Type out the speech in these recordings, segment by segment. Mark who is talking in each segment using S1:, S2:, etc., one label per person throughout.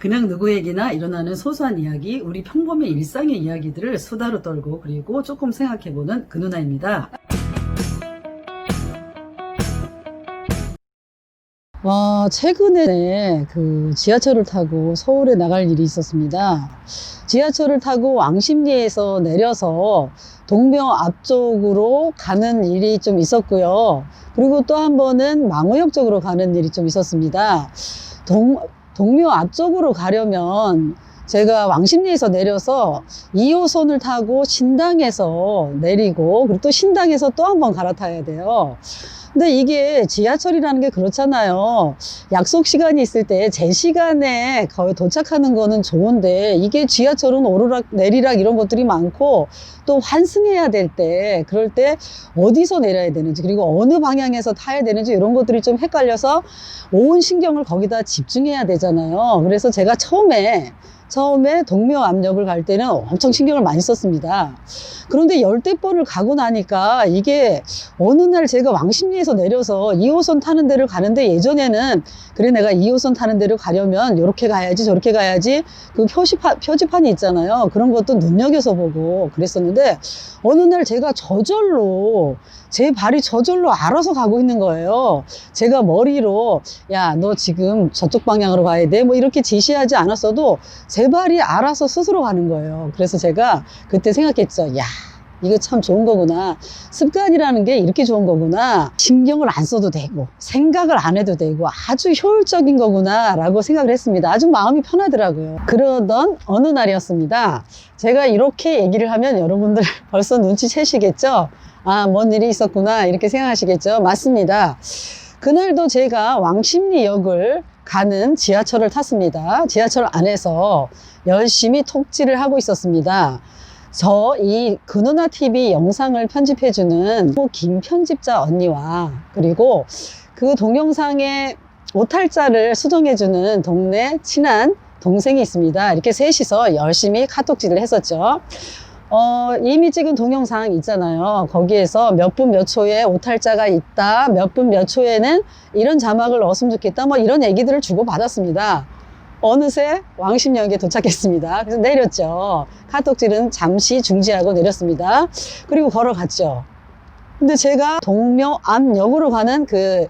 S1: 그냥 누구에게나 일어나는 소소한 이야기, 우리 평범의 일상의 이야기들을 수다로 떨고 그리고 조금 생각해보는 그 누나입니다. 최근에 그 지하철을 타고 서울에 나갈 일이 있었습니다. 지하철을 타고 왕십리에서 내려서 동묘 앞쪽으로 가는 일이 좀 있었고요. 그리고 또 한 번은 망우역 쪽으로 가는 일이 좀 있었습니다. 동묘 앞쪽으로 가려면 제가 왕십리에서 내려서 2호선을 타고 신당에서 내리고 그리고 또 신당에서 또 한 번 갈아타야 돼요. 근데 이게 지하철이라는 게 그렇잖아요. 약속 시간이 있을 때 제 시간에 거의 도착하는 거는 좋은데 이게 지하철은 오르락 내리락 이런 것들이 많고 또 환승해야 될 때 그럴 때 어디서 내려야 되는지 그리고 어느 방향에서 타야 되는지 이런 것들이 좀 헷갈려서 온 신경을 거기다 집중해야 되잖아요. 그래서 제가 처음에 동묘 압력을 갈 때는 엄청 신경을 많이 썼습니다. 그런데 열댓 번을 가고 나니까 이게 어느 날 제가 왕십리에서 내려서 2호선 타는 데를 가는데 예전에는 그래 내가 2호선 타는 데를 가려면 이렇게 가야지 저렇게 가야지 그 표지판이 있잖아요. 그런 것도 눈여겨서 보고 그랬었는데 어느 날 제가 저절로 제 발이 저절로 알아서 가고 있는 거예요. 제가 머리로 야, 너 지금 저쪽 방향으로 가야 돼 뭐 이렇게 지시하지 않았어도 제 발이 알아서 스스로 가는 거예요. 그래서 제가 그때 생각했죠. 야, 이거 참 좋은 거구나. 습관이라는 게 이렇게 좋은 거구나. 신경을 안 써도 되고 생각을 안 해도 되고 아주 효율적인 거구나 라고 생각을 했습니다. 아주 마음이 편하더라고요. 그러던 어느 날이었습니다. 제가 이렇게 얘기를 하면 여러분들 벌써 눈치채시겠죠? 아, 뭔 일이 있었구나 이렇게 생각하시겠죠? 맞습니다. 그날도 제가 왕십리역을 가는 지하철을 탔습니다. 지하철 안에서 열심히 톡질을 하고 있었습니다. 이 그누나 TV 영상을 편집해주는 김 편집자 언니와 그리고 그 동영상의 오탈자를 수정해주는 동네 친한 동생이 있습니다. 이렇게 셋이서 열심히 카톡질을 했었죠. 이미 찍은 동영상 있잖아요. 거기에서 몇 분 몇 초에 오탈자가 있다, 몇 분 몇 초에는 이런 자막을 넣었으면 좋겠다, 뭐 이런 얘기들을 주고받았습니다. 어느새 왕십리역에 도착했습니다. 그래서 내렸죠. 카톡질은 잠시 중지하고 내렸습니다. 그리고 걸어갔죠. 근데 제가 동묘 앞역으로 가는 그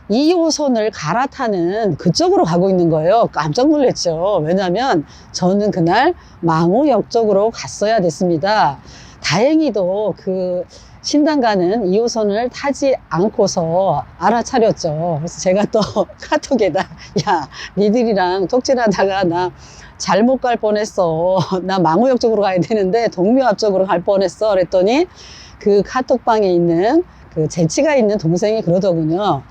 S1: 2호선을 갈아타는 그쪽으로 가고 있는 거예요. 깜짝 놀랐죠. 왜냐면 저는 그날 망우역 쪽으로 갔어야 됐습니다. 다행히도 그 신당 가는 2호선을 타지 않고서 알아차렸죠. 그래서 제가 또 카톡에다 야, 니들이랑 톡질하다가 나 잘못 갈 뻔했어. 나 망우역 쪽으로 가야 되는데 동묘 앞쪽으로 갈 뻔했어. 그랬더니 그 카톡방에 있는 그 재치가 있는 동생이 그러더군요.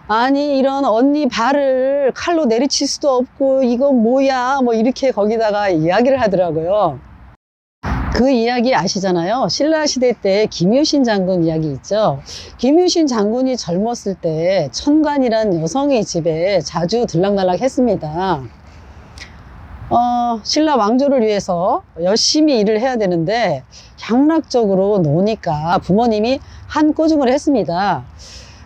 S1: 아니 이런 언니 발을 칼로 내리칠 수도 없고 이건 뭐야 뭐 이렇게 거기다가 이야기를 하더라고요. 그 이야기 아시잖아요. 신라시대 때 김유신 장군 이야기 있죠. 김유신 장군이 젊었을 때 천관이란 여성의 집에 자주 들락날락 했습니다. 신라 왕조를 위해서 열심히 일을 해야 되는데 향락적으로 노니까 부모님이 한 꼬중을 했습니다.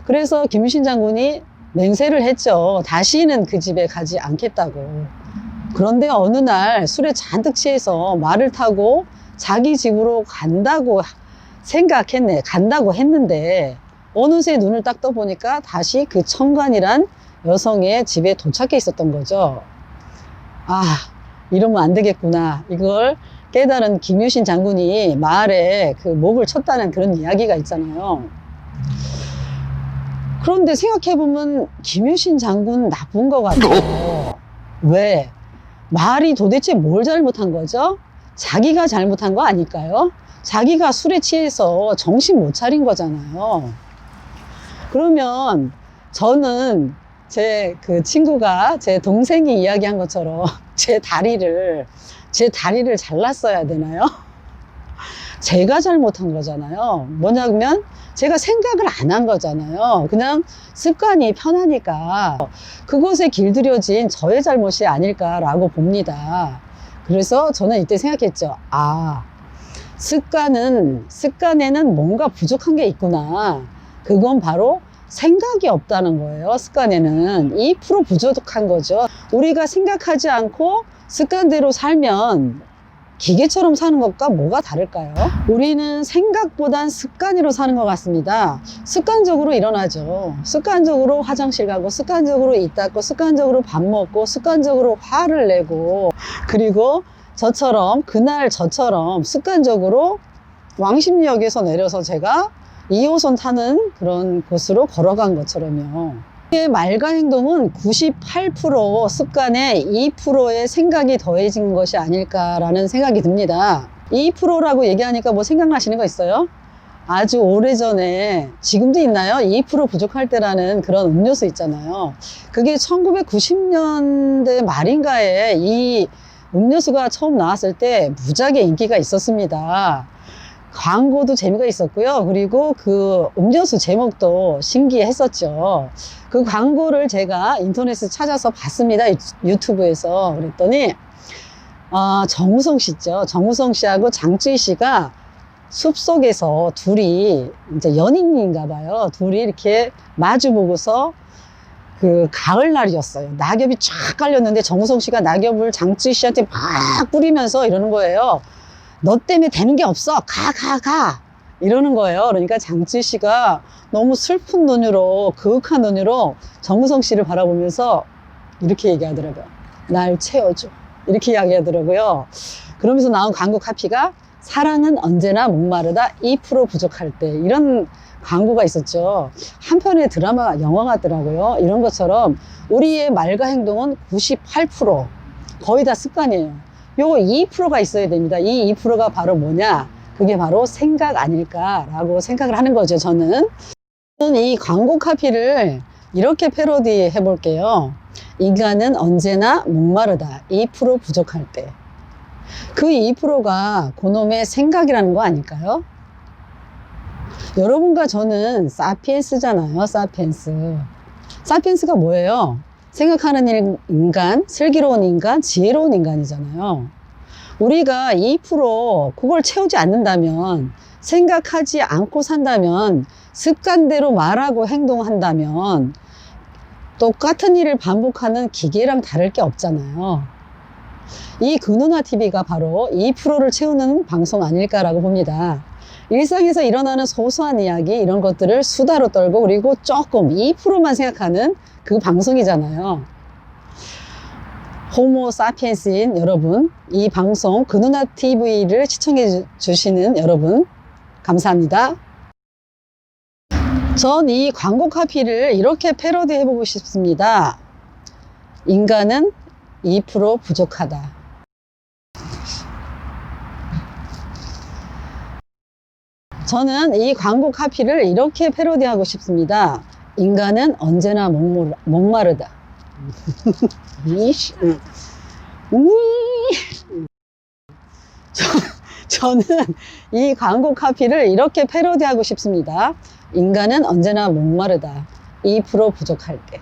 S1: 그래서 김유신 장군이 맹세를 했죠. 다시는 그 집에 가지 않겠다고. 그런데 어느 날 술에 잔뜩 취해서 말을 타고 자기 집으로 간다고 간다고 했는데 어느새 눈을 딱 떠보니까 다시 그 천관이란 여성의 집에 도착해 있었던 거죠. 아, 이러면 안 되겠구나. 이걸 깨달은 김유신 장군이 마을에 그 목을 쳤다는 그런 이야기가 있잖아요. 그런데 생각해보면 김유신 장군 나쁜 것 같아요. 왜? 말이 도대체 뭘 잘못한 거죠? 자기가 잘못한 거 아닐까요? 자기가 술에 취해서 정신 못 차린 거잖아요. 그러면 저는 제 그 친구가 제 동생이 이야기한 것처럼 제 다리를 잘랐어야 되나요? 제가 잘못한 거잖아요. 뭐냐면 제가 생각을 안 한 거잖아요. 그냥 습관이 편하니까 그것에 길들여진 저의 잘못이 아닐까라고 봅니다. 그래서 저는 이때 생각했죠. 아, 습관에는 뭔가 부족한 게 있구나. 그건 바로 생각이 없다는 거예요. 습관에는 2% 부족한 거죠. 우리가 생각하지 않고 습관대로 살면 기계처럼 사는 것과 뭐가 다를까요? 우리는 생각보단 습관으로 사는 것 같습니다. 습관적으로 일어나죠. 습관적으로 화장실 가고, 습관적으로 입 닦고, 습관적으로 밥 먹고, 습관적으로 화를 내고, 그리고 그날 저처럼 습관적으로 왕십리역에서 내려서 제가 2호선 타는 그런 곳으로 걸어간 것처럼요. 말과 행동은 98% 습관에 2%의 생각이 더해진 것이 아닐까라는 생각이 듭니다. 2%라고 얘기하니까 뭐 생각나시는 거 있어요? 아주 오래전에, 지금도 있나요? 2% 부족할 때라는 그런 음료수 있잖아요. 그게 1990년대 말인가에 이 음료수가 처음 나왔을 때 무지하게 인기가 있었습니다. 광고도 재미가 있었고요. 그리고 그 음료수 제목도 신기했었죠. 그 광고를 제가 인터넷에 찾아서 봤습니다. 유튜브에서. 그랬더니 정우성 씨 있죠. 정우성 씨하고 장쯔희 씨가 숲속에서 둘이 이제 연인인가 봐요. 둘이 이렇게 마주 보고서 그 가을날이었어요. 낙엽이 쫙 깔렸는데 정우성 씨가 낙엽을 장쯔희 씨한테 막 뿌리면서 이러는 거예요. 너 때문에 되는 게 없어. 가. 이러는 거예요. 그러니까 장쯔희 씨가 너무 슬픈 눈으로, 그윽한 눈으로 정우성 씨를 바라보면서 이렇게 얘기하더라고요. 날 채워줘. 이렇게 이야기하더라고요. 그러면서 나온 광고 카피가 사랑은 언제나 목마르다 2% 부족할 때, 이런 광고가 있었죠. 한편의 드라마, 영화 같더라고요. 이런 것처럼 우리의 말과 행동은 98% 거의 다 습관이에요. 요거 2%가 있어야 됩니다. 이 2%가 바로 뭐냐? 그게 바로 생각 아닐까라고 생각을 하는 거죠, 저는. 이 광고 카피를 이렇게 패러디 해볼게요. 인간은 언제나 목마르다. 2% 부족할 때. 그 2%가 그놈의 생각이라는 거 아닐까요? 여러분과 저는 사피엔스잖아요, 사피엔스. 사피엔스가 뭐예요? 생각하는 인간, 슬기로운 인간, 지혜로운 인간이잖아요. 우리가 2% 그걸 채우지 않는다면, 생각하지 않고 산다면, 습관대로 말하고 행동한다면 똑같은 일을 반복하는 기계랑 다를 게 없잖아요. 이 근우나 TV가 바로 2%를 채우는 방송 아닐까라고 봅니다. 일상에서 일어나는 소소한 이야기, 이런 것들을 수다로 떨고, 그리고 조금 2%만 생각하는 그 방송이잖아요. 호모 사피엔스인 여러분, 이 방송 근우나 TV를 시청해 주시는 여러분, 감사합니다. 전 이 광고 카피를 이렇게 패러디 해보고 싶습니다. 인간은 2% 부족하다. 저는 이 광고 카피를 이렇게 패러디하고 싶습니다. 인간은 언제나 목마르다. 저는 이 광고 카피를 이렇게 패러디하고 싶습니다. 인간은 언제나 목마르다. 2% 부족할 때.